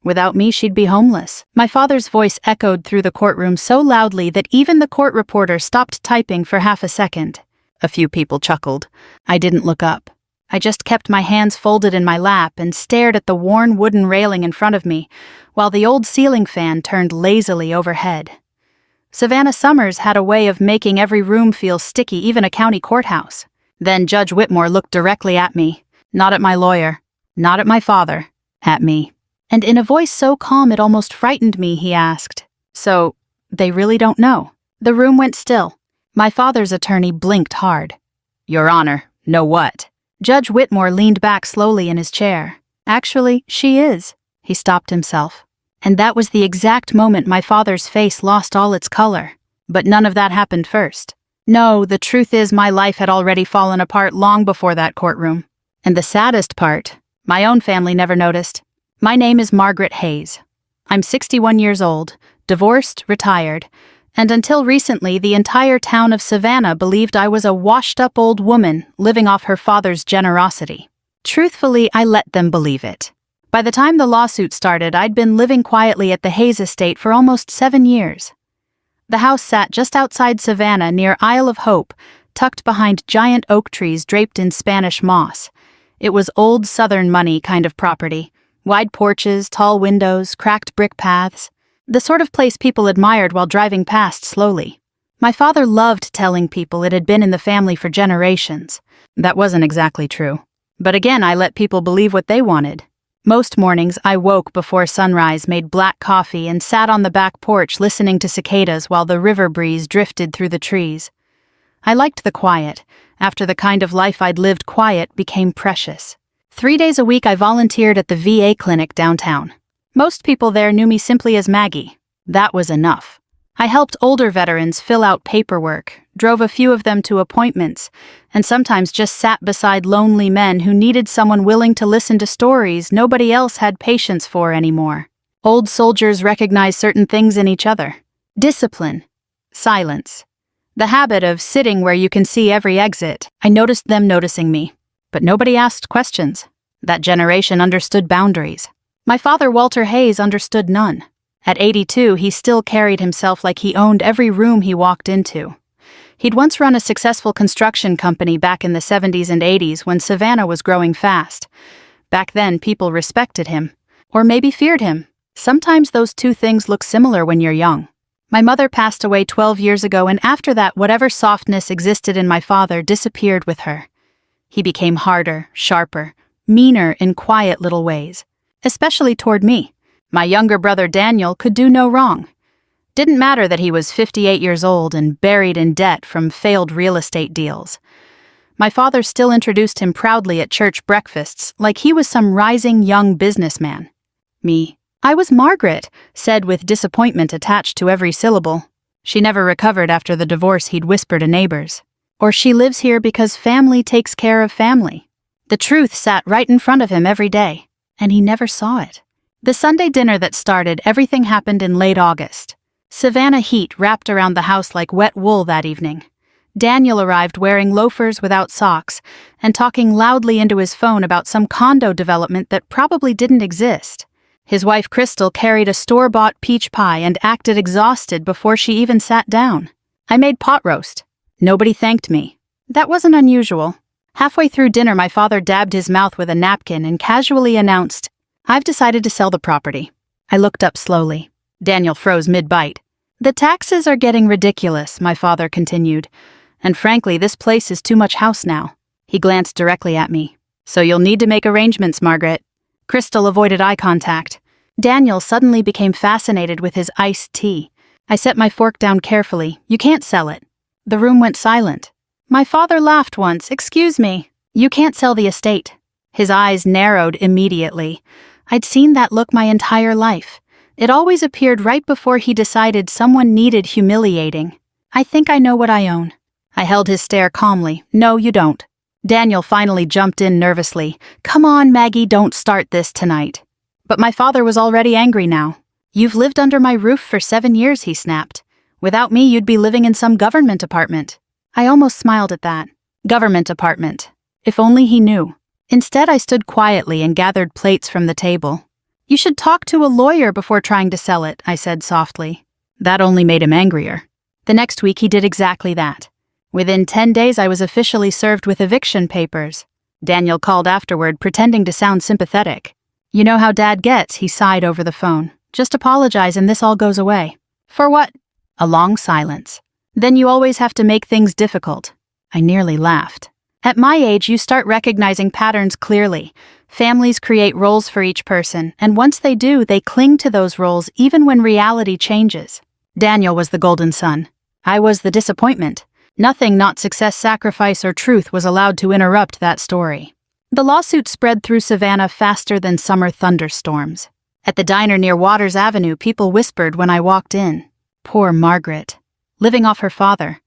Without me, she'd be homeless. My father's voice echoed through the courtroom so loudly that even the court reporter stopped typing for half a second. A few people chuckled. I didn't look up. I just kept my hands folded in my lap and stared at the worn wooden railing in front of me, while the old ceiling fan turned lazily overhead. Savannah Summers had a way of making every room feel sticky, even a county courthouse. Then Judge Whitmore looked directly at me, not at my lawyer, not at my father, at me. And in a voice so calm it almost frightened me, he asked, "So, they really don't know?" The room went still. My father's attorney blinked hard. "Your Honor, know what?" Judge Whitmore leaned back slowly in his chair. "Actually, she is." He stopped himself. And that was the exact moment my father's face lost all its color. But none of that happened first. No, the truth is my life had already fallen apart long before that courtroom. And the saddest part, my own family never noticed. My name is Margaret Hayes. I'm 61 years old, divorced, retired, and until recently the entire town of Savannah believed I was a washed-up old woman living off her father's generosity. Truthfully, I let them believe it. By the time the lawsuit started, I'd been living quietly at the Hayes estate for almost 7 years. The house sat just outside Savannah near Isle of Hope, tucked behind giant oak trees draped in Spanish moss. It was old Southern money kind of property. Wide porches, tall windows, cracked brick paths. The sort of place people admired while driving past slowly. My father loved telling people it had been in the family for generations. That wasn't exactly true. But again, I let people believe what they wanted. Most mornings, I woke before sunrise, made black coffee, and sat on the back porch listening to cicadas while the river breeze drifted through the trees. I liked the quiet. After the kind of life I'd lived, quiet became precious. 3 days a week I volunteered at the VA clinic downtown. Most people there knew me simply as Maggie. That was enough. I helped older veterans fill out paperwork, drove a few of them to appointments, and sometimes just sat beside lonely men who needed someone willing to listen to stories nobody else had patience for anymore. Old soldiers recognize certain things in each other. Discipline. Silence. The habit of sitting where you can see every exit. I noticed them noticing me. But nobody asked questions. That generation understood boundaries. My father, Walter Hayes, understood none. At 82, he still carried himself like he owned every room he walked into. He'd once run a successful construction company back in the 70s and 80s when Savannah was growing fast. Back then, people respected him. Or maybe feared him. Sometimes those two things look similar when you're young. My mother passed away 12 years ago, and after that, whatever softness existed in my father disappeared with her. He became harder, sharper, meaner in quiet little ways, especially toward me. My younger brother Daniel could do no wrong. Didn't matter that he was 58 years old and buried in debt from failed real estate deals. My father still introduced him proudly at church breakfasts like he was some rising young businessman. Me, I was Margaret, said with disappointment attached to every syllable. She never recovered after the divorce he'd whispered to neighbors. Or she lives here because family takes care of family. The truth sat right in front of him every day, and he never saw it. The Sunday dinner that started everything happened in late August. Savannah heat wrapped around the house like wet wool that evening. Daniel arrived wearing loafers without socks and talking loudly into his phone about some condo development that probably didn't exist. His wife Crystal carried a store-bought peach pie and acted exhausted before she even sat down. I made pot roast. Nobody thanked me. That wasn't unusual. Halfway through dinner, my father dabbed his mouth with a napkin and casually announced, "I've decided to sell the property." I looked up slowly. Daniel froze mid-bite. "The taxes are getting ridiculous," my father continued. "And frankly, this place is too much house now." He glanced directly at me. "So you'll need to make arrangements, Margaret." Crystal avoided eye contact. Daniel suddenly became fascinated with his iced tea. I set my fork down carefully. "You can't sell it." The room went silent. My father laughed once. "Excuse me. You can't sell the estate." His eyes narrowed immediately. I'd seen that look my entire life. It always appeared right before he decided someone needed humiliating. "I think I know what I own." I held his stare calmly. "No, you don't." Daniel finally jumped in nervously. "Come on, Maggie, don't start this tonight." But my father was already angry now. "You've lived under my roof for 7 years," he snapped. "Without me, you'd be living in some government apartment." I almost smiled at that. Government apartment. If only he knew. Instead, I stood quietly and gathered plates from the table. You should talk to a lawyer before trying to sell it, I said softly. That only made him angrier. The next week he did exactly that. Within 10 days I was officially served with eviction papers. Daniel called afterward, pretending to sound sympathetic. You know how Dad gets, he sighed over the phone. Just apologize and this all goes away. For what? A long silence. Then you always have to make things difficult. I nearly laughed. At my age, you start recognizing patterns clearly. Families create roles for each person, and once they do, they cling to those roles even when reality changes. Daniel was the golden son. I was the disappointment. Nothing, not success, sacrifice, or truth, was allowed to interrupt that story. The lawsuit spread through Savannah faster than summer thunderstorms. At the diner near Waters Avenue, people whispered when I walked in. Poor Margaret. Living off her father.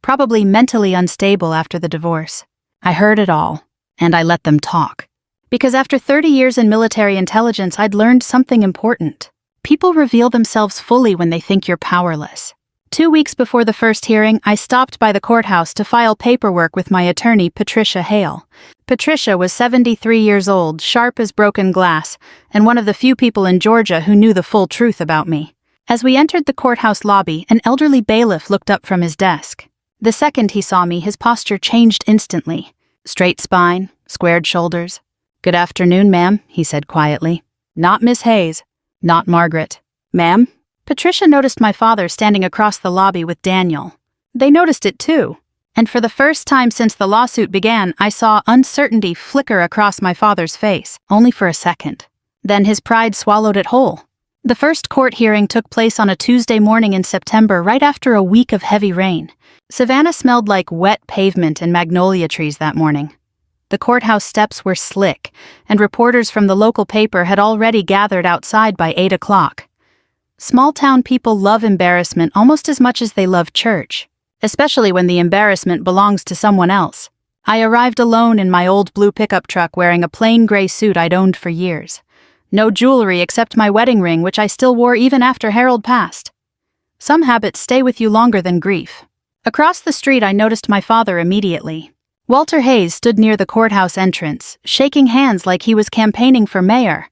Probably mentally unstable after the divorce. I heard it all, and I let them talk. Because after 30 years in military intelligence, I'd learned something important. People reveal themselves fully when they think you're powerless. 2 weeks before the first hearing, I stopped by the courthouse to file paperwork with my attorney, Patricia Hale. Patricia was 73 years old, sharp as broken glass, and one of the few people in Georgia who knew the full truth about me. As we entered the courthouse lobby, an elderly bailiff looked up from his desk. The second he saw me, his posture changed instantly. Straight spine, squared shoulders. Good afternoon, ma'am, he said quietly. Not Miss Hayes. Not Margaret. Ma'am? Patricia noticed my father standing across the lobby with Daniel. They noticed it too. And for the first time since the lawsuit began, I saw uncertainty flicker across my father's face, only for a second. Then his pride swallowed it whole. The first court hearing took place on a Tuesday morning in September, right after a week of heavy rain. Savannah smelled like wet pavement and magnolia trees that morning. The courthouse steps were slick, and reporters from the local paper had already gathered outside by 8 o'clock. Small-town people love embarrassment almost as much as they love church, especially when the embarrassment belongs to someone else. I arrived alone in my old blue pickup truck wearing a plain gray suit I'd owned for years. No jewelry except my wedding ring, which I still wore even after Harold passed. Some habits stay with you longer than grief. Across the street, I noticed my father immediately. Walter Hayes stood near the courthouse entrance, shaking hands like he was campaigning for mayor.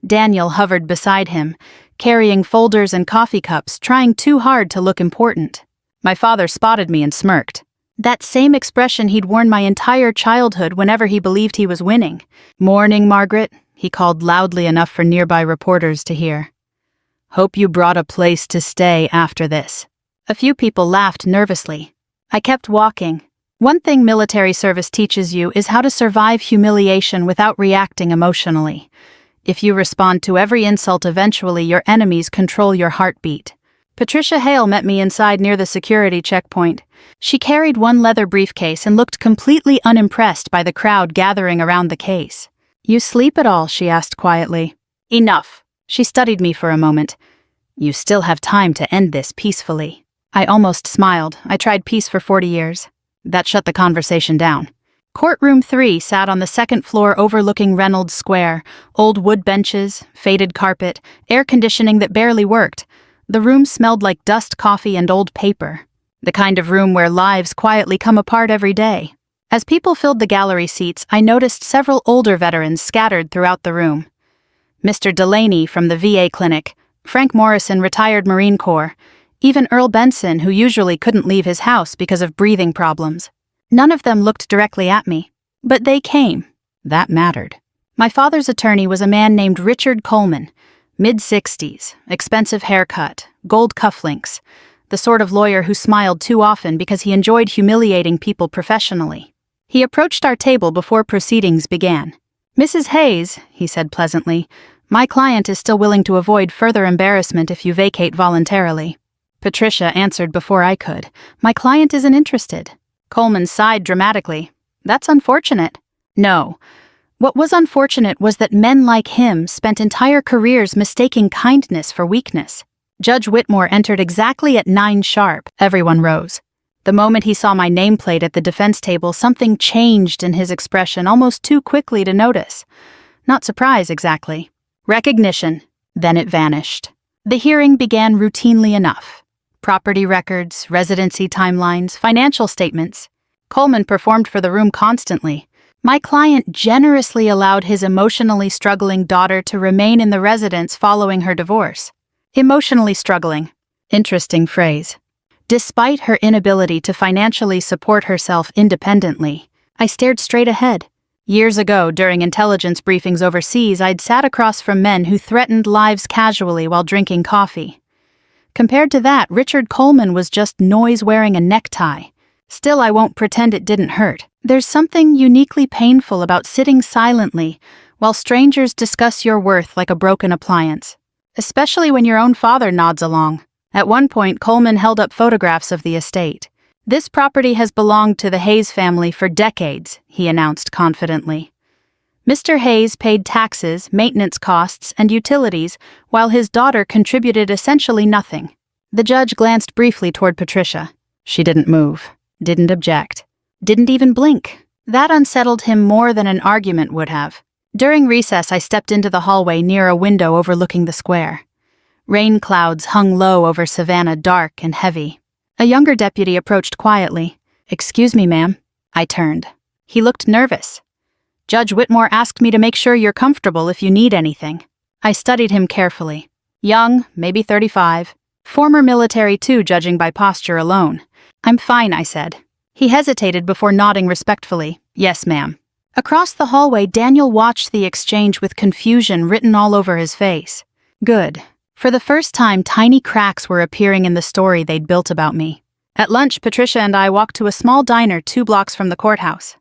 Daniel hovered beside him, carrying folders and coffee cups, trying too hard to look important. My father spotted me and smirked. That same expression he'd worn my entire childhood whenever he believed he was winning. "Morning, Margaret," he called loudly enough for nearby reporters to hear. "Hope you brought a place to stay after this." A few people laughed nervously. I kept walking. One thing military service teaches you is how to survive humiliation without reacting emotionally. If you respond to every insult, eventually your enemies control your heartbeat. Patricia Hale met me inside near the security checkpoint. She carried one leather briefcase and looked completely unimpressed by the crowd gathering around the case. "You sleep at all?" she asked quietly. "Enough." She studied me for a moment. "You still have time to end this peacefully." I almost smiled. I tried peace for 40 years. That shut the conversation down. Courtroom 3 sat on the second floor overlooking Reynolds Square. Old wood benches, faded carpet, air conditioning that barely worked. The room smelled like dust, coffee, and old paper. The kind of room where lives quietly come apart every day. As people filled the gallery seats, I noticed several older veterans scattered throughout the room. Mr. Delaney from the VA clinic, Frank Morrison, retired Marine Corps, even Earl Benson, who usually couldn't leave his house because of breathing problems. None of them looked directly at me, but they came. That mattered. My father's attorney was a man named Richard Coleman, mid-60s, expensive haircut, gold cufflinks, the sort of lawyer who smiled too often because he enjoyed humiliating people professionally. He approached our table before proceedings began. "Mrs. Hayes," he said pleasantly, "my client is still willing to avoid further embarrassment if you vacate voluntarily." Patricia answered before I could. "My client isn't interested." Coleman sighed dramatically. "That's unfortunate." No. What was unfortunate was that men like him spent entire careers mistaking kindness for weakness. Judge Whitmore entered exactly at 9 sharp. Everyone rose. The moment he saw my nameplate at the defense table, something changed in his expression almost too quickly to notice. Not surprise, exactly. Recognition. Then it vanished. The hearing began routinely enough. Property records, residency timelines, financial statements. Coleman performed for the room constantly. My client generously allowed his emotionally struggling daughter to remain in the residence following her divorce. Emotionally struggling. Interesting phrase. Despite her inability to financially support herself independently, I stared straight ahead. Years ago, during intelligence briefings overseas, I'd sat across from men who threatened lives casually while drinking coffee. Compared to that, Richard Coleman was just noise wearing a necktie. Still, I won't pretend it didn't hurt. There's something uniquely painful about sitting silently while strangers discuss your worth like a broken appliance, especially when your own father nods along. At one point, Coleman held up photographs of the estate. "This property has belonged to the Hayes family for decades," he announced confidently. Mr. Hayes paid taxes, maintenance costs, and utilities, while his daughter contributed essentially nothing. The judge glanced briefly toward Patricia. She didn't move, didn't object, didn't even blink. That unsettled him more than an argument would have. During recess, I stepped into the hallway near a window overlooking the square. Rain clouds hung low over Savannah, dark and heavy. A younger deputy approached quietly. "Excuse me, ma'am." I turned. He looked nervous. "Judge Whitmore asked me to make sure you're comfortable if you need anything." I studied him carefully. Young, maybe 35. Former military too, judging by posture alone. "I'm fine," I said. He hesitated before nodding respectfully. "Yes, ma'am." Across the hallway, Daniel watched the exchange with confusion written all over his face. Good. For the first time, tiny cracks were appearing in the story they'd built about me. At lunch, Patricia and I walked to a small diner 2 blocks from the courthouse.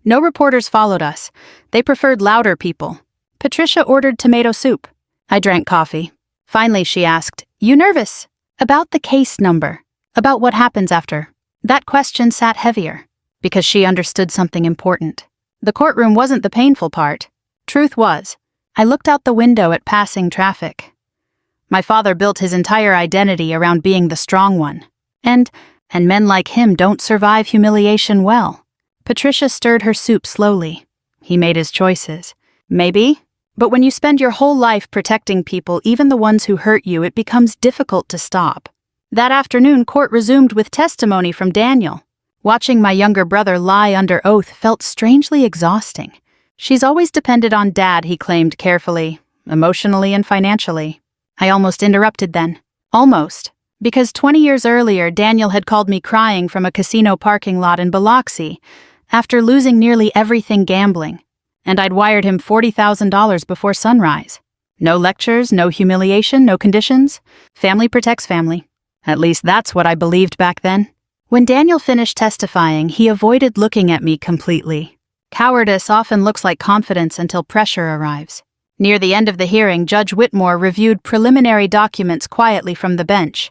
No reporters followed us. They preferred louder people. Patricia ordered tomato soup. I drank coffee. Finally, she asked, "You nervous?" "About the case number. About what happens after." That question sat heavier, because she understood something important. The courtroom wasn't the painful part. Truth was, I looked out the window at passing traffic. My father built his entire identity around being the strong one. And men like him don't survive humiliation well. Patricia stirred her soup slowly. He made his choices. Maybe. But when you spend your whole life protecting people, even the ones who hurt you, it becomes difficult to stop. That afternoon, court resumed with testimony from Daniel. Watching my younger brother lie under oath felt strangely exhausting. "She's always depended on Dad," he claimed carefully, "emotionally and financially." I almost interrupted then. Almost. Because 20 years earlier, Daniel had called me crying from a casino parking lot in Biloxi after losing nearly everything gambling, and I'd wired him $40,000 before sunrise. No lectures, no humiliation, no conditions. Family protects family. At least that's what I believed back then. When Daniel finished testifying, he avoided looking at me completely. Cowardice often looks like confidence until pressure arrives. Near the end of the hearing, Judge Whitmore reviewed preliminary documents quietly from the bench.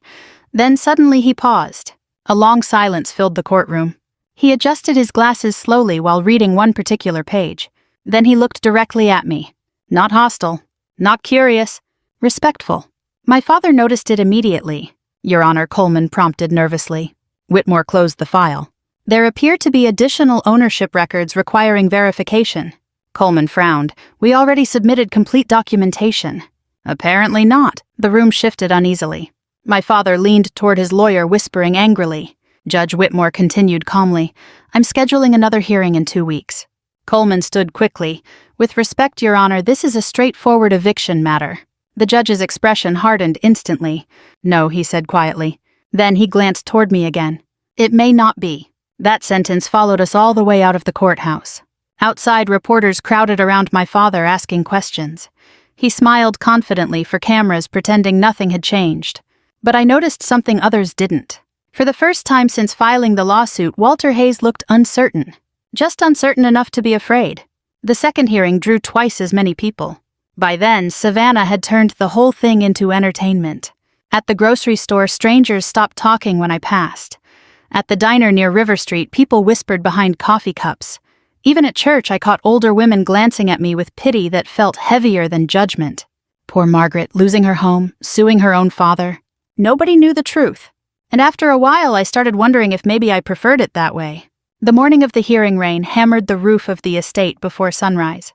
Then suddenly he paused. A long silence filled the courtroom. He adjusted his glasses slowly while reading one particular page. Then he looked directly at me. Not hostile, not curious, respectful. My father noticed it immediately. "Your Honor," Coleman prompted nervously. Whitmore closed the file. "There appear to be additional ownership records requiring verification." Coleman frowned. "We already submitted complete documentation." "Apparently not." The room shifted uneasily. My father leaned toward his lawyer, whispering angrily. Judge Whitmore continued calmly, "I'm scheduling another hearing in 2 weeks." Coleman stood quickly. "With respect, Your Honor, this is a straightforward eviction matter." The judge's expression hardened instantly. "No," he said quietly. Then he glanced toward me again. "It may not be." That sentence followed us all the way out of the courthouse. Outside, reporters crowded around my father asking questions. He smiled confidently for cameras, pretending nothing had changed. But I noticed something others didn't. For the first time since filing the lawsuit, Walter Hayes looked uncertain. Just uncertain enough to be afraid. The second hearing drew twice as many people. By then, Savannah had turned the whole thing into entertainment. At the grocery store, strangers stopped talking when I passed. At the diner near River Street, people whispered behind coffee cups. Even at church, I caught older women glancing at me with pity that felt heavier than judgment. Poor Margaret, losing her home, suing her own father. Nobody knew the truth. And after a while, I started wondering if maybe I preferred it that way. The morning of the hearing, rain hammered the roof of the estate before sunrise.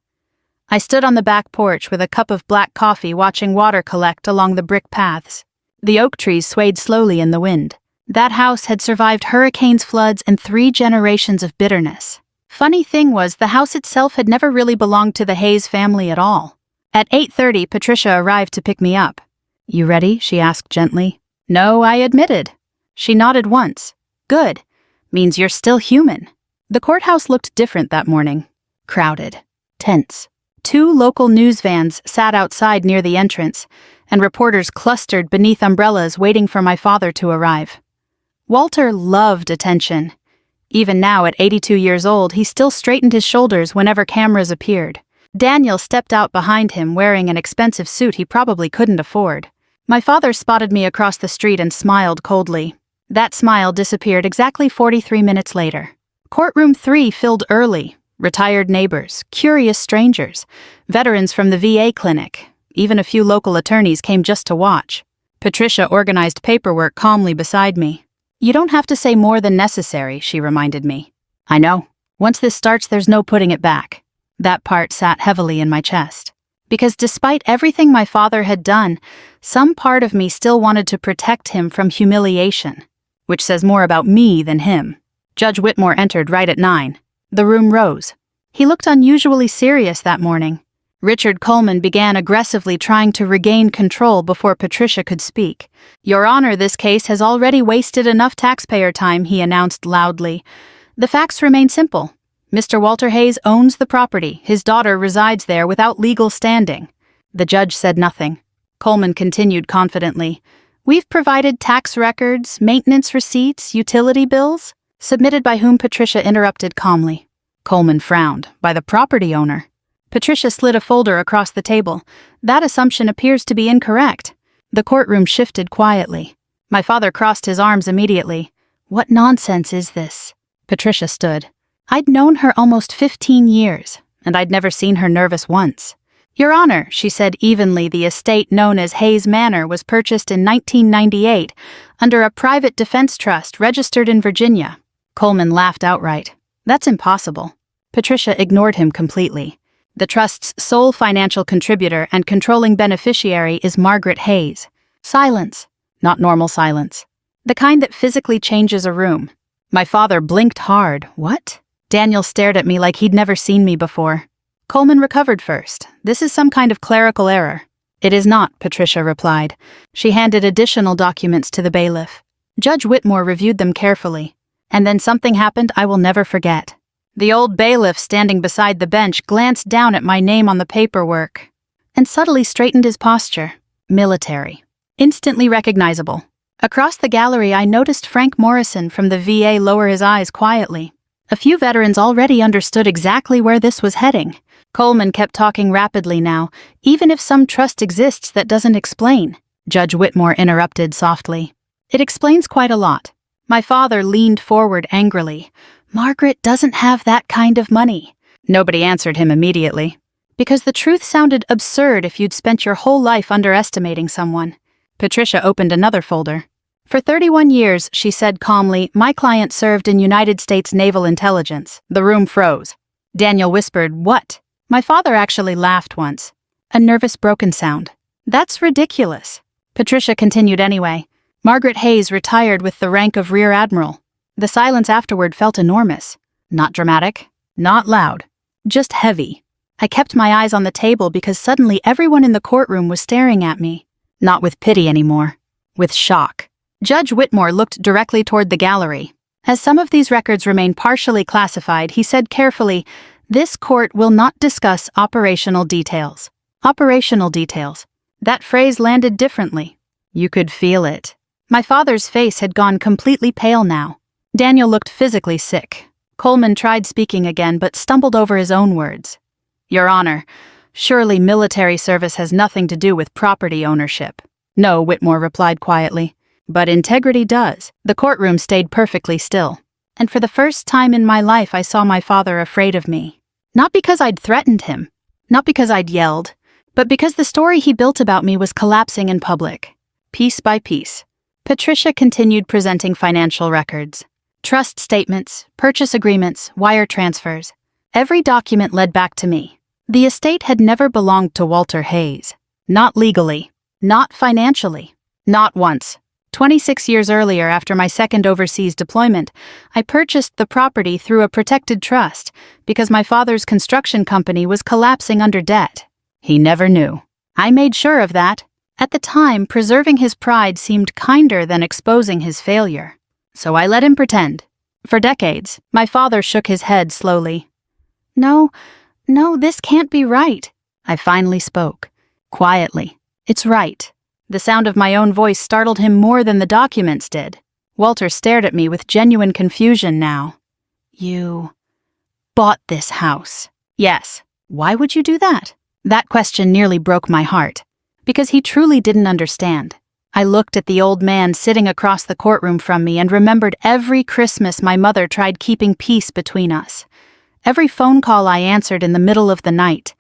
I stood on the back porch with a cup of black coffee, watching water collect along the brick paths. The oak trees swayed slowly in the wind. That house had survived hurricanes, floods, and 3 generations of bitterness. Funny thing was, the house itself had never really belonged to the Hayes family at all. At 8:30, Patricia arrived to pick me up. "You ready?" she asked gently. "No," I admitted. She nodded once. "Good. Means you're still human." The courthouse looked different that morning. Crowded. Tense. 2 local news vans sat outside near the entrance, and reporters clustered beneath umbrellas waiting for my father to arrive. Walter loved attention. Even now, at 82 years old, he still straightened his shoulders whenever cameras appeared. Daniel stepped out behind him wearing an expensive suit he probably couldn't afford. My father spotted me across the street and smiled coldly. That smile disappeared exactly 43 minutes later. Courtroom 3 filled early. Retired neighbors, curious strangers, veterans from the VA clinic. Even a few local attorneys came just to watch. Patricia organized paperwork calmly beside me. "You don't have to say more than necessary," she reminded me. "I know. Once this starts, there's no putting it back." That part sat heavily in my chest. Because despite everything my father had done, some part of me still wanted to protect him from humiliation, which says more about me than him. Judge Whitmore entered right at 9. The room rose. He looked unusually serious that morning. Richard Coleman began aggressively trying to regain control before Patricia could speak. "Your Honor, this case has already wasted enough taxpayer time," he announced loudly. "The facts remain simple. Mr. Walter Hayes owns the property. His daughter resides there without legal standing." The judge said nothing. Coleman continued confidently. "We've provided tax records, maintenance receipts, utility bills." "Submitted by whom?" Patricia interrupted calmly. Coleman frowned. "By the property owner." Patricia slid a folder across the table. "That assumption appears to be incorrect." The courtroom shifted quietly. My father crossed his arms immediately. "What nonsense is this?" Patricia stood. I'd known her almost 15 years, and I'd never seen her nervous once. "Your Honor," she said evenly, "the estate known as Hayes Manor was purchased in 1998 under a private defense trust registered in Virginia." Coleman laughed outright. "That's impossible." Patricia ignored him completely. "The trust's sole financial contributor and controlling beneficiary is Margaret Hayes." Silence. Not normal silence. The kind that physically changes a room. My father blinked hard. "What?" Daniel stared at me like he'd never seen me before. Coleman recovered first. "This is some kind of clerical error." "It is not," Patricia replied. She handed additional documents to the bailiff. Judge Whitmore reviewed them carefully. And then something happened I will never forget. The old bailiff standing beside the bench glanced down at my name on the paperwork and subtly straightened his posture. Military. Instantly recognizable. Across the gallery, I noticed Frank Morrison from the VA lower his eyes quietly. A few veterans already understood exactly where this was heading. Coleman kept talking rapidly now, "Even if some trust exists that doesn't explain." Judge Whitmore interrupted softly. "It explains quite a lot." My father leaned forward angrily. "Margaret doesn't have that kind of money." Nobody answered him immediately. "Because the truth sounded absurd if you'd spent your whole life underestimating someone." Patricia opened another folder. "For 31 years, she said calmly, my client served in United States Naval Intelligence." The room froze. Daniel whispered, "What?" My father actually laughed once. A nervous, broken sound. "That's ridiculous." Patricia continued anyway. "Margaret Hayes retired with the rank of Rear Admiral." The silence afterward felt enormous. Not dramatic, not loud, just heavy. I kept my eyes on the table because suddenly everyone in the courtroom was staring at me. Not with pity anymore, with shock. Judge Whitmore looked directly toward the gallery. As some of these records remain partially classified, he said carefully, "This court will not discuss operational details." Operational details. That phrase landed differently. You could feel it. My father's face had gone completely pale now. Daniel looked physically sick. Coleman tried speaking again, but stumbled over his own words. "Your Honor, surely military service has nothing to do with property ownership." "No," Whitmore replied quietly. "But integrity does." The courtroom stayed perfectly still. And for the first time in my life, I saw my father afraid of me. Not because I'd threatened him, not because I'd yelled, but because the story he built about me was collapsing in public, piece by piece. Patricia continued presenting financial records. Trust statements, purchase agreements, wire transfers. Every document led back to me. The estate had never belonged to Walter Hayes. Not legally. Not financially. Not once. 26 years earlier, after my second overseas deployment, I purchased the property through a protected trust because my father's construction company was collapsing under debt. He never knew. I made sure of that. At the time, preserving his pride seemed kinder than exposing his failure. So I let him pretend. For decades, my father shook his head slowly. No, this can't be right. I finally spoke. Quietly. It's right. The sound of my own voice startled him more than the documents did. Walter stared at me with genuine confusion now. You bought this house? Yes. Why would you do that? That question nearly broke my heart, because he truly didn't understand. I looked at the old man sitting across the courtroom from me and remembered every Christmas my mother tried keeping peace between us. Every phone call I answered in the middle of the night.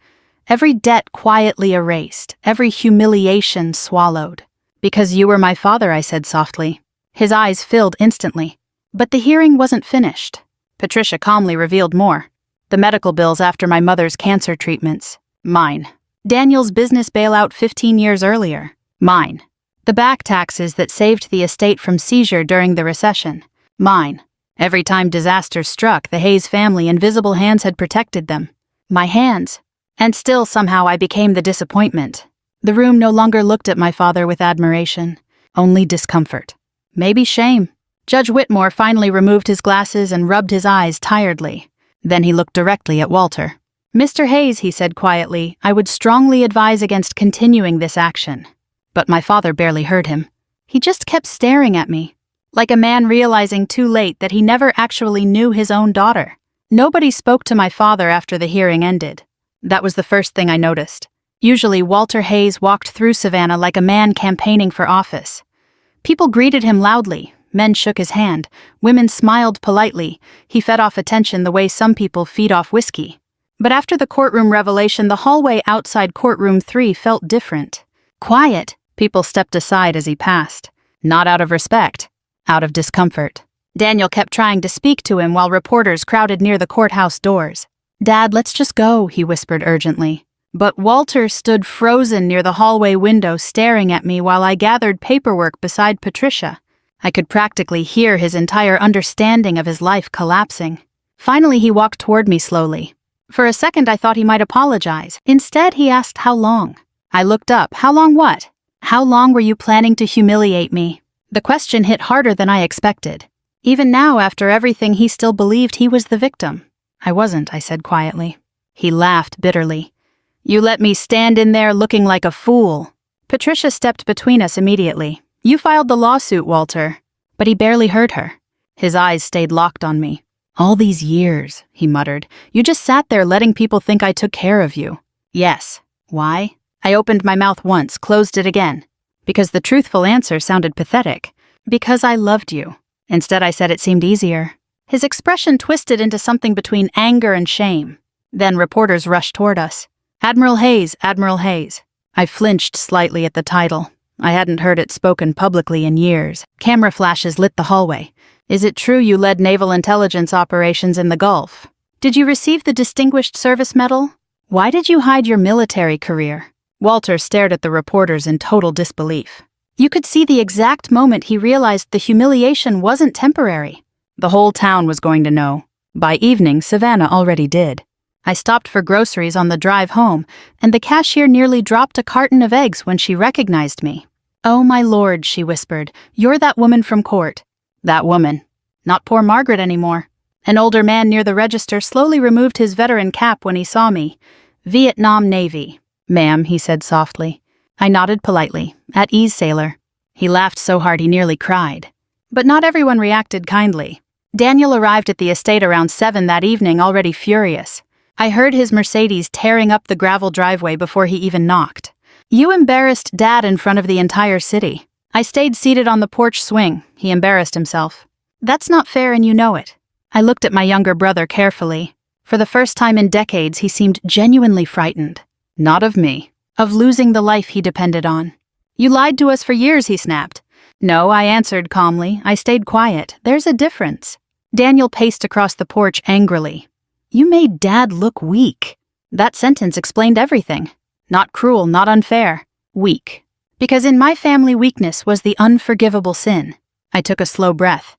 Every debt quietly erased, every humiliation swallowed. Because you were my father, I said softly. His eyes filled instantly. But the hearing wasn't finished. Patricia calmly revealed more. The medical bills after my mother's cancer treatments. Mine. Daniel's business bailout 15 years earlier. Mine. The back taxes that saved the estate from seizure during the recession. Mine. Every time disaster struck, the Hayes family invisible hands had protected them. My hands. And still somehow I became the disappointment. The room no longer looked at my father with admiration, only discomfort. Maybe shame. Judge Whitmore finally removed his glasses and rubbed his eyes tiredly. Then he looked directly at Walter. Mr. Hayes, he said quietly, I would strongly advise against continuing this action. But my father barely heard him. He just kept staring at me, like a man realizing too late that he never actually knew his own daughter. Nobody spoke to my father after the hearing ended. That was the first thing I noticed. Usually, Walter Hayes walked through Savannah like a man campaigning for office. People greeted him loudly, men shook his hand, women smiled politely. He fed off attention the way some people feed off whiskey. But after the courtroom revelation, the hallway outside courtroom 3 felt different. Quiet. People stepped aside as he passed. Not out of respect, out of discomfort. Daniel kept trying to speak to him while reporters crowded near the courthouse doors. Dad, let's just go, he whispered urgently. But Walter stood frozen near the hallway window staring at me while I gathered paperwork beside Patricia. I could practically hear his entire understanding of his life collapsing. Finally, he walked toward me slowly. For a second, I thought he might apologize. Instead, he asked how long. I looked up. How long what? How long were you planning to humiliate me? The question hit harder than I expected. Even now, after everything, he still believed he was the victim. I wasn't, I said quietly. He laughed bitterly. You let me stand in there looking like a fool. Patricia stepped between us immediately. You filed the lawsuit, Walter. But he barely heard her. His eyes stayed locked on me. All these years, he muttered. You just sat there letting people think I took care of you. Yes. Why? I opened my mouth once, closed it again. Because the truthful answer sounded pathetic. Because I loved you. Instead, I said it seemed easier. His expression twisted into something between anger and shame. Then reporters rushed toward us. Admiral Hayes, Admiral Hayes. I flinched slightly at the title. I hadn't heard it spoken publicly in years. Camera flashes lit the hallway. Is it true you led naval intelligence operations in the Gulf? Did you receive the Distinguished Service Medal? Why did you hide your military career? Walter stared at the reporters in total disbelief. You could see the exact moment he realized the humiliation wasn't temporary. The whole town was going to know. By evening, Savannah already did. I stopped for groceries on the drive home, and the cashier nearly dropped a carton of eggs when she recognized me. Oh, my lord, she whispered, you're that woman from court. That woman. Not poor Margaret anymore. An older man near the register slowly removed his veteran cap when he saw me. Vietnam Navy. Ma'am, he said softly. I nodded politely. At ease, sailor. He laughed so hard he nearly cried. But not everyone reacted kindly. Daniel arrived at the estate around 7 that evening, already furious. I heard his Mercedes tearing up the gravel driveway before he even knocked. You embarrassed Dad in front of the entire city. I stayed seated on the porch swing. He embarrassed himself. That's not fair and you know it. I looked at my younger brother carefully. For the first time in decades, he seemed genuinely frightened. Not of me. Of losing the life he depended on. You lied to us for years, he snapped. No, I answered calmly. I stayed quiet. There's a difference. Daniel paced across the porch angrily. You made Dad look weak. That sentence explained everything. Not cruel, not unfair. Weak. Because in my family, weakness was the unforgivable sin. I took a slow breath.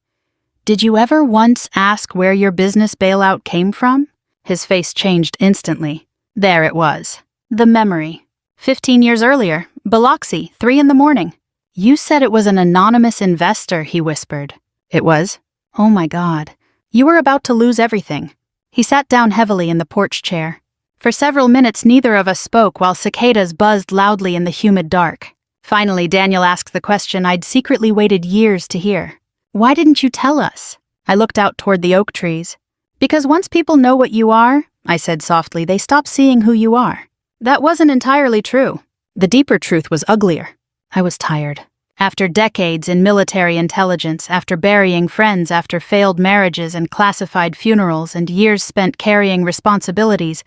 Did you ever once ask where your business bailout came from? His face changed instantly. There it was. The memory. 15 years earlier, Biloxi, 3 a.m. You said it was an anonymous investor, he whispered. It was? Oh my God. You were about to lose everything. He sat down heavily in the porch chair. For several minutes, neither of us spoke while cicadas buzzed loudly in the humid dark. Finally, Daniel asked the question I'd secretly waited years to hear. Why didn't you tell us? I looked out toward the oak trees. Because once people know what you are, I said softly, they stop seeing who you are. That wasn't entirely true. The deeper truth was uglier. I was tired. After decades in military intelligence, after burying friends, after failed marriages and classified funerals, and years spent carrying responsibilities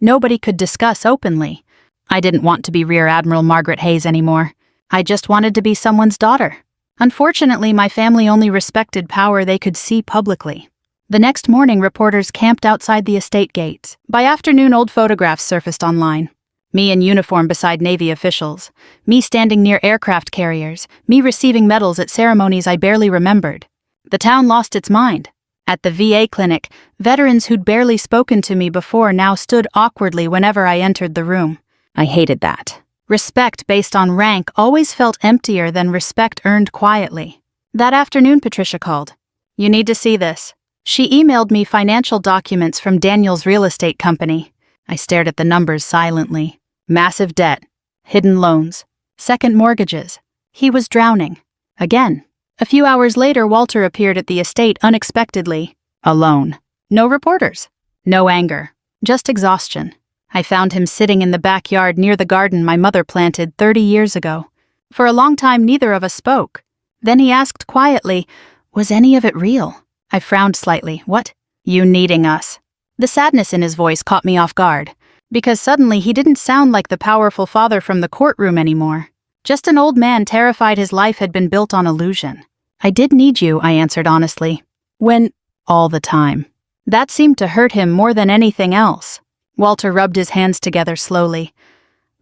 nobody could discuss openly, I didn't want to be Rear Admiral Margaret Hayes anymore. I just wanted to be someone's daughter. Unfortunately, my family only respected power they could see publicly. The next morning, reporters camped outside the estate gates. By afternoon, old photographs surfaced online. Me in uniform beside Navy officials, me standing near aircraft carriers, me receiving medals at ceremonies I barely remembered. The town lost its mind. At the VA clinic, veterans who'd barely spoken to me before now stood awkwardly whenever I entered the room. I hated that. Respect based on rank always felt emptier than respect earned quietly. That afternoon, Patricia called. You need to see this. She emailed me financial documents from Daniel's real estate company. I stared at the numbers silently. Massive debt, hidden loans, second mortgages. He was drowning. Again. A few hours later, Walter appeared at the estate unexpectedly. Alone. No reporters. No anger. Just exhaustion. I found him sitting in the backyard near the garden my mother planted 30 years ago. For a long time, neither of us spoke. Then he asked quietly, was any of it real? I frowned slightly. What? You needing us. The sadness in his voice caught me off guard. Because suddenly he didn't sound like the powerful father from the courtroom anymore. Just an old man terrified his life had been built on illusion. I did need you, I answered honestly. When? All the time. That seemed to hurt him more than anything else. Walter rubbed his hands together slowly.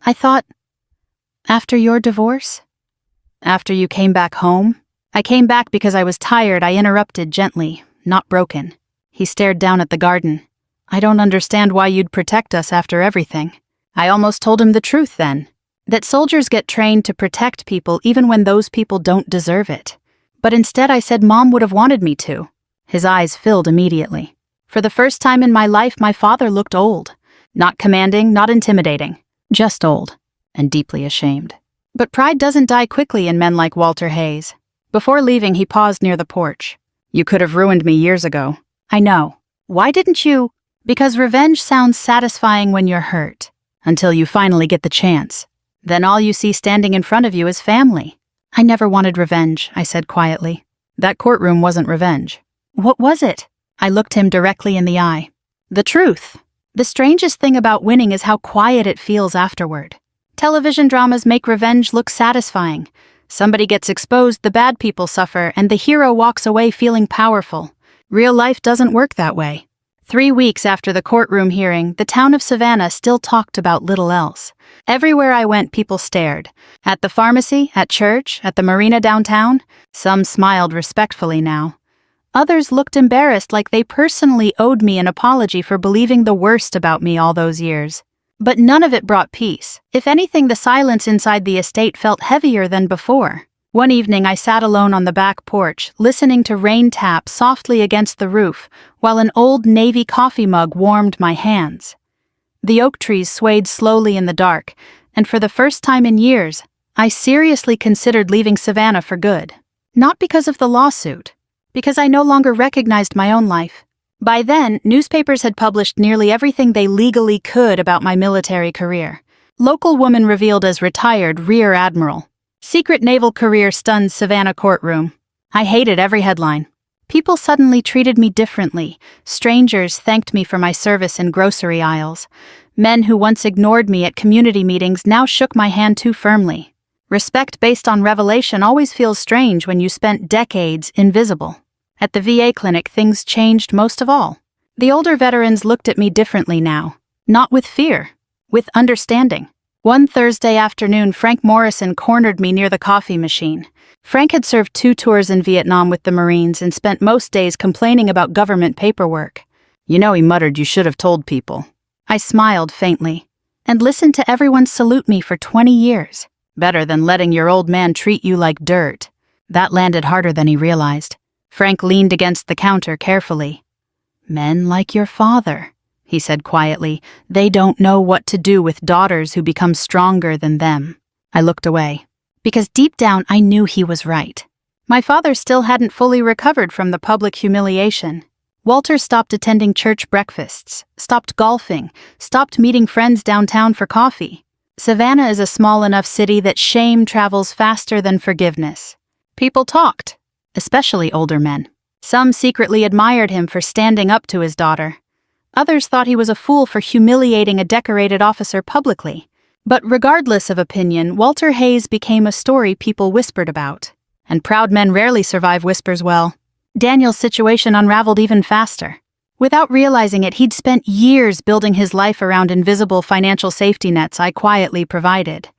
I thought, after your divorce? After you came back home? I came back because I was tired, I interrupted gently, not broken. He stared down at the garden. I don't understand why you'd protect us after everything. I almost told him the truth then. That soldiers get trained to protect people even when those people don't deserve it. But instead I said Mom would have wanted me to. His eyes filled immediately. For the first time in my life, my father looked old. Not commanding, not intimidating. Just old. And deeply ashamed. But pride doesn't die quickly in men like Walter Hayes. Before leaving, he paused near the porch. You could have ruined me years ago. I know. Why didn't you? Because revenge sounds satisfying when you're hurt, until you finally get the chance. Then all you see standing in front of you is family. I never wanted revenge, I said quietly. That courtroom wasn't revenge. What was it? I looked him directly in the eye. The truth. The strangest thing about winning is how quiet it feels afterward. Television dramas make revenge look satisfying. Somebody gets exposed, the bad people suffer, and the hero walks away feeling powerful. Real life doesn't work that way. 3 weeks after the courtroom hearing, the town of Savannah still talked about little else. Everywhere I went, people stared. At the pharmacy, at church, at the marina downtown. Some smiled respectfully now. Others looked embarrassed like they personally owed me an apology for believing the worst about me all those years. But none of it brought peace. If anything, the silence inside the estate felt heavier than before. One evening I sat alone on the back porch, listening to rain tap softly against the roof, while an old Navy coffee mug warmed my hands. The oak trees swayed slowly in the dark, and for the first time in years, I seriously considered leaving Savannah for good. Not because of the lawsuit, because I no longer recognized my own life. By then, newspapers had published nearly everything they legally could about my military career. Local woman revealed as retired Rear Admiral. Secret naval career stuns Savannah courtroom. I hated every headline. People suddenly treated me differently. Strangers thanked me for my service in grocery aisles. Men who once ignored me at community meetings now shook my hand too firmly. Respect based on revelation always feels strange when you spent decades invisible. At the VA clinic, things changed most of all. The older veterans looked at me differently now. Not with fear, with understanding. One Thursday afternoon, Frank Morrison cornered me near the coffee machine. Frank had served 2 tours in Vietnam with the Marines and spent most days complaining about government paperwork. "You know," he muttered, "you should have told people." I smiled faintly. "And listened to everyone salute me for 20 years. Better than letting your old man treat you like dirt." That landed harder than he realized. Frank leaned against the counter carefully. "Men like your father," he said quietly. "They don't know what to do with daughters who become stronger than them." I looked away, because deep down I knew he was right. My father still hadn't fully recovered from the public humiliation. Walter stopped attending church breakfasts, stopped golfing, stopped meeting friends downtown for coffee. Savannah is a small enough city that shame travels faster than forgiveness. People talked, especially older men. Some secretly admired him for standing up to his daughter. Others thought he was a fool for humiliating a decorated officer publicly. But regardless of opinion, Walter Hayes became a story people whispered about. And proud men rarely survive whispers well. Daniel's situation unraveled even faster. Without realizing it, he'd spent years building his life around invisible financial safety nets I quietly provided.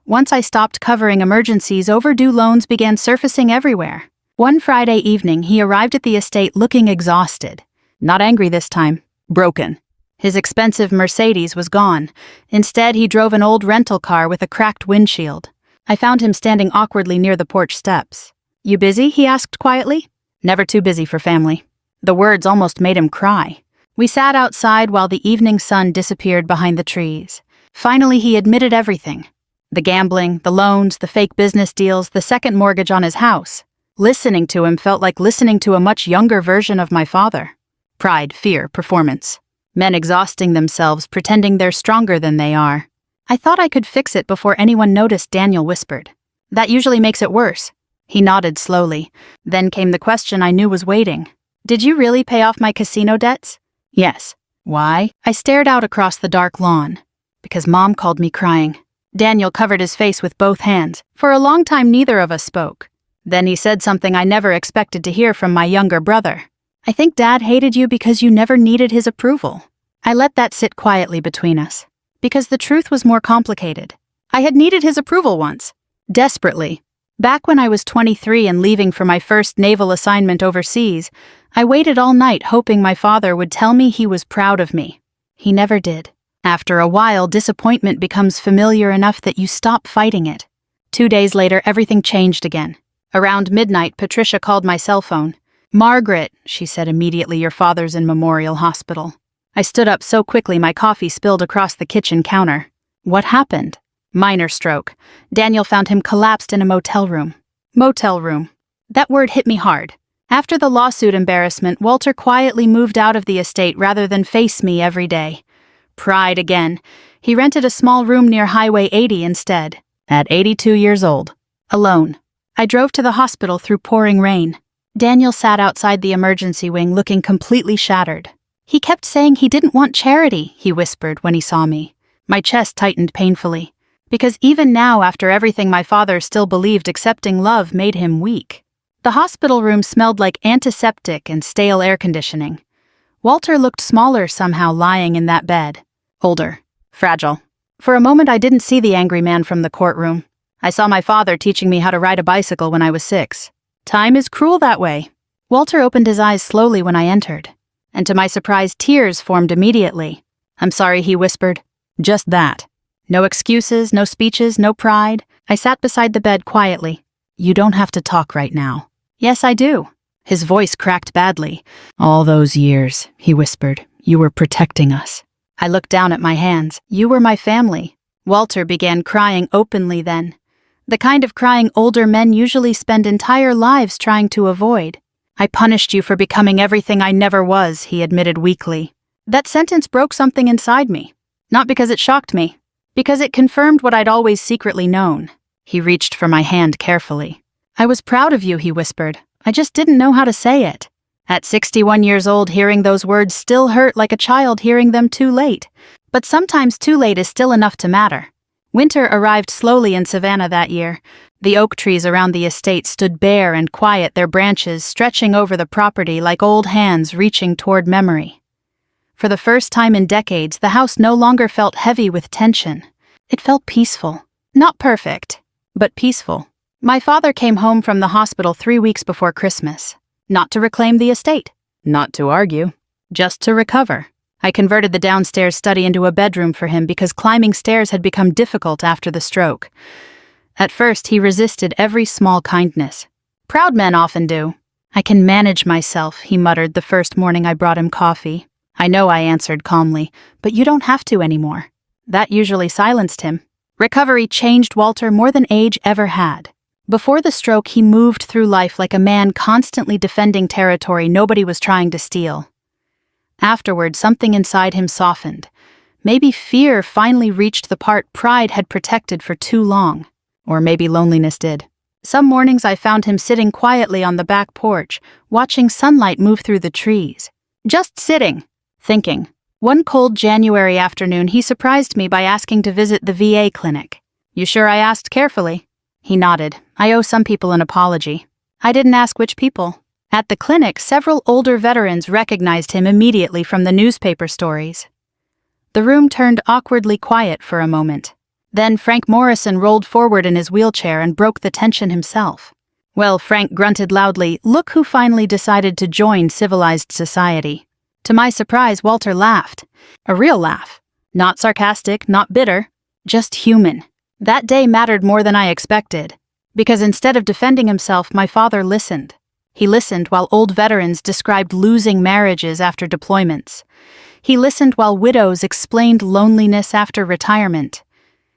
Once I stopped covering emergencies, overdue loans began surfacing everywhere. One Friday evening, he arrived at the estate looking exhausted. Not angry this time, broken. His expensive Mercedes was gone. Instead, he drove an old rental car with a cracked windshield. I found him standing awkwardly near the porch steps. "You busy?" he asked quietly. "Never too busy for family." The words almost made him cry. We sat outside while the evening sun disappeared behind the trees. Finally, he admitted everything. The gambling, the loans, the fake business deals, the second mortgage on his house. Listening to him felt like listening to a much younger version of my father. Pride, fear, performance. Men exhausting themselves, pretending they're stronger than they are. I thought I could fix it before anyone noticed, Daniel whispered. "That usually makes it worse." He nodded slowly. Then came the question I knew was waiting. "Did you really pay off my casino debts?" "Yes." "Why?" I stared out across the dark lawn. "Because Mom called me crying." Daniel covered his face with both hands. For a long time, neither of us spoke. Then he said something I never expected to hear from my younger brother. "I think Dad hated you because you never needed his approval." I let that sit quietly between us. Because the truth was more complicated. I had needed his approval once. Desperately. Back when I was 23 and leaving for my first naval assignment overseas, I waited all night hoping my father would tell me he was proud of me. He never did. After a while, disappointment becomes familiar enough that you stop fighting it. 2 days later, everything changed again. Around midnight, Patricia called my cell phone. "Margaret," she said immediately, "your father's in Memorial Hospital." I stood up so quickly my coffee spilled across the kitchen counter. What happened? Minor stroke. Daniel found him collapsed in a motel room. Motel room. That word hit me hard. After the lawsuit embarrassment, Walter quietly moved out of the estate rather than face me every day. Pride again. He rented a small room near Highway 80 instead. At 82 years old. Alone. I drove to the hospital through pouring rain. Daniel sat outside the emergency wing looking completely shattered. "He kept saying he didn't want charity," he whispered when he saw me. My chest tightened painfully. Because even now, after everything my father still believed, accepting love made him weak. The hospital room smelled like antiseptic and stale air conditioning. Walter looked smaller somehow lying in that bed. Older. Fragile. For a moment I didn't see the angry man from the courtroom. I saw my father teaching me how to ride a bicycle when I was 6. Time is cruel that way. Walter opened his eyes slowly when I entered. And to my surprise, tears formed immediately. "I'm sorry," he whispered. Just that. No excuses, no speeches, no pride. I sat beside the bed quietly. "You don't have to talk right now." "Yes, I do." His voice cracked badly. "All those years," he whispered, "you were protecting us." I looked down at my hands. "You were my family." Walter began crying openly then. The kind of crying older men usually spend entire lives trying to avoid. "I punished you for becoming everything I never was," he admitted weakly. That sentence broke something inside me. Not because it shocked me, because it confirmed what I'd always secretly known. He reached for my hand carefully. "I was proud of you," he whispered. "I just didn't know how to say it." At 61 years old, hearing those words still hurt like a child hearing them too late. But sometimes too late is still enough to matter. Winter arrived slowly in Savannah that year. The oak trees around the estate stood bare and quiet, their branches stretching over the property like old hands reaching toward memory. For the first time in decades, the house no longer felt heavy with tension. It felt peaceful. Not perfect, but peaceful. My father came home from the hospital 3 weeks before Christmas. Not to reclaim the estate. Not to argue. Just to recover. I converted the downstairs study into a bedroom for him because climbing stairs had become difficult after the stroke. At first, he resisted every small kindness. Proud men often do. "I can manage myself," he muttered the first morning I brought him coffee. "I know," I answered calmly, "but you don't have to anymore." That usually silenced him. Recovery changed Walter more than age ever had. Before the stroke, he moved through life like a man constantly defending territory nobody was trying to steal. Afterward, something inside him softened. Maybe fear finally reached the part pride had protected for too long. Or maybe loneliness did. Some mornings I found him sitting quietly on the back porch, watching sunlight move through the trees. Just sitting, thinking. One cold January afternoon, he surprised me by asking to visit the VA clinic. "You sure I asked carefully?" He nodded. "I owe some people an apology." I didn't ask which people. At the clinic, several older veterans recognized him immediately from the newspaper stories. The room turned awkwardly quiet for a moment. Then Frank Morrison rolled forward in his wheelchair and broke the tension himself. Well, Frank grunted loudly, "Look who finally decided to join civilized society." To my surprise, Walter laughed. A real laugh. Not sarcastic, not bitter. Just human. That day mattered more than I expected. Because instead of defending himself, my father listened. He listened while old veterans described losing marriages after deployments. He listened while widows explained loneliness after retirement.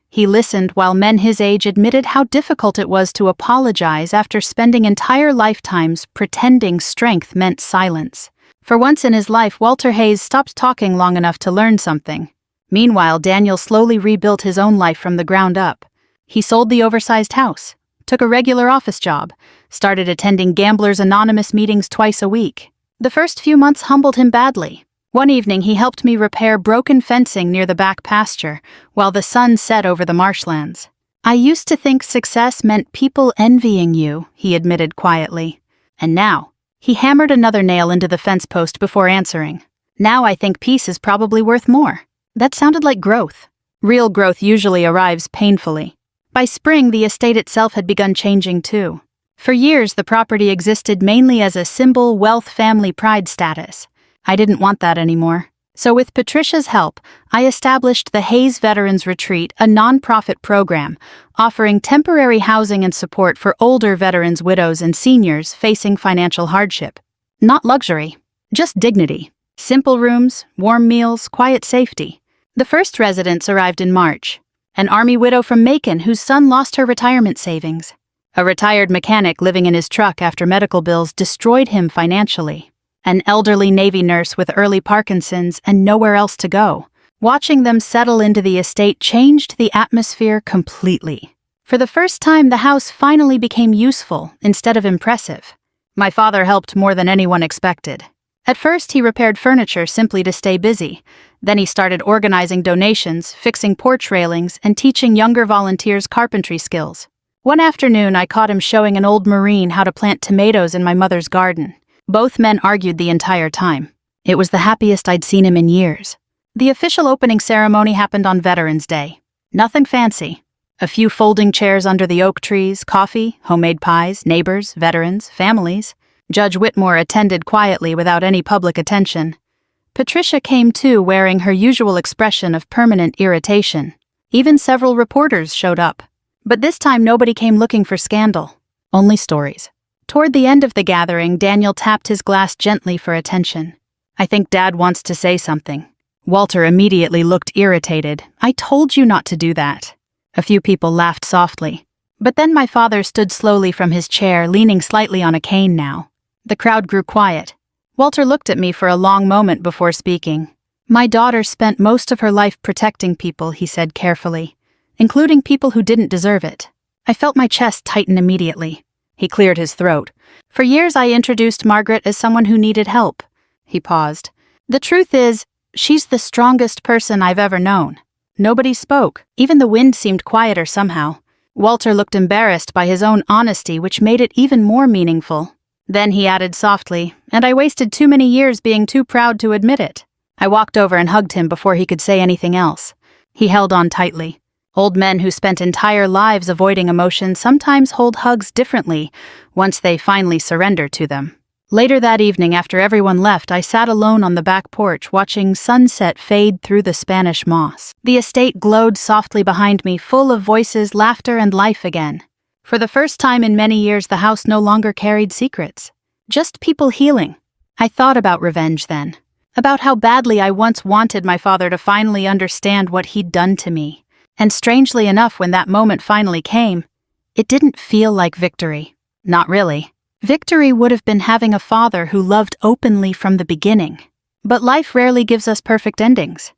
He listened while men his age admitted how difficult it was to apologize after spending entire lifetimes pretending strength meant silence. For once in his life, Walter Hayes stopped talking long enough to learn something. Meanwhile, Daniel slowly rebuilt his own life from the ground up. He sold the oversized house, took a regular office job, started attending Gamblers Anonymous meetings twice a week. The first few months humbled him badly. One evening, he helped me repair broken fencing near the back pasture while the sun set over the marshlands. "I used to think success meant people envying you," he admitted quietly. And now, he hammered another nail into the fence post before answering. "Now I think peace is probably worth more." That sounded like growth. Real growth usually arrives painfully. By spring, the estate itself had begun changing too. For years, the property existed mainly as a symbol wealth family pride status. I didn't want that anymore. So with Patricia's help, I established the Hayes Veterans Retreat, a nonprofit program offering temporary housing and support for older veterans, widows, and seniors facing financial hardship. Not luxury, just dignity. Simple rooms, warm meals, quiet safety. The first residents arrived in March. An Army widow from Macon whose son lost her retirement savings. A retired mechanic living in his truck after medical bills destroyed him financially. An elderly Navy nurse with early Parkinson's and nowhere else to go. Watching them settle into the estate changed the atmosphere completely. For the first time, the house finally became useful instead of impressive. My father helped more than anyone expected. At first, he repaired furniture simply to stay busy. Then he started organizing donations, fixing porch railings, and teaching younger volunteers carpentry skills. One afternoon, I caught him showing an old Marine how to plant tomatoes in my mother's garden. Both men argued the entire time. It was the happiest I'd seen him in years. The official opening ceremony happened on Veterans Day. Nothing fancy. A few folding chairs under the oak trees, coffee, homemade pies, neighbors, veterans, families. Judge Whitmore attended quietly without any public attention. Patricia came too, wearing her usual expression of permanent irritation. Even several reporters showed up. But this time nobody came looking for scandal. Only stories. Toward the end of the gathering, Daniel tapped his glass gently for attention. "I think Dad wants to say something." Walter immediately looked irritated. "I told you not to do that." A few people laughed softly. But then my father stood slowly from his chair, leaning slightly on a cane now. The crowd grew quiet. Walter looked at me for a long moment before speaking. "My daughter spent most of her life protecting people," he said carefully, "including people who didn't deserve it." I felt my chest tighten immediately. He cleared his throat. "For years I introduced Margaret as someone who needed help." He paused. "The truth is, she's the strongest person I've ever known." Nobody spoke. Even the wind seemed quieter somehow. Walter looked embarrassed by his own honesty, which made it even more meaningful. Then he added softly, "And I wasted too many years being too proud to admit it." I walked over and hugged him before he could say anything else. He held on tightly. Old men who spent entire lives avoiding emotion sometimes hold hugs differently once they finally surrender to them. Later that evening, after everyone left, I sat alone on the back porch watching sunset fade through the Spanish moss. The estate glowed softly behind me, full of voices, laughter, and life again. For the first time in many years, the house no longer carried secrets. Just people healing. I thought about revenge then. About how badly I once wanted my father to finally understand what he'd done to me. And strangely enough, when that moment finally came, it didn't feel like victory. Not really. Victory would have been having a father who loved openly from the beginning. But life rarely gives us perfect endings.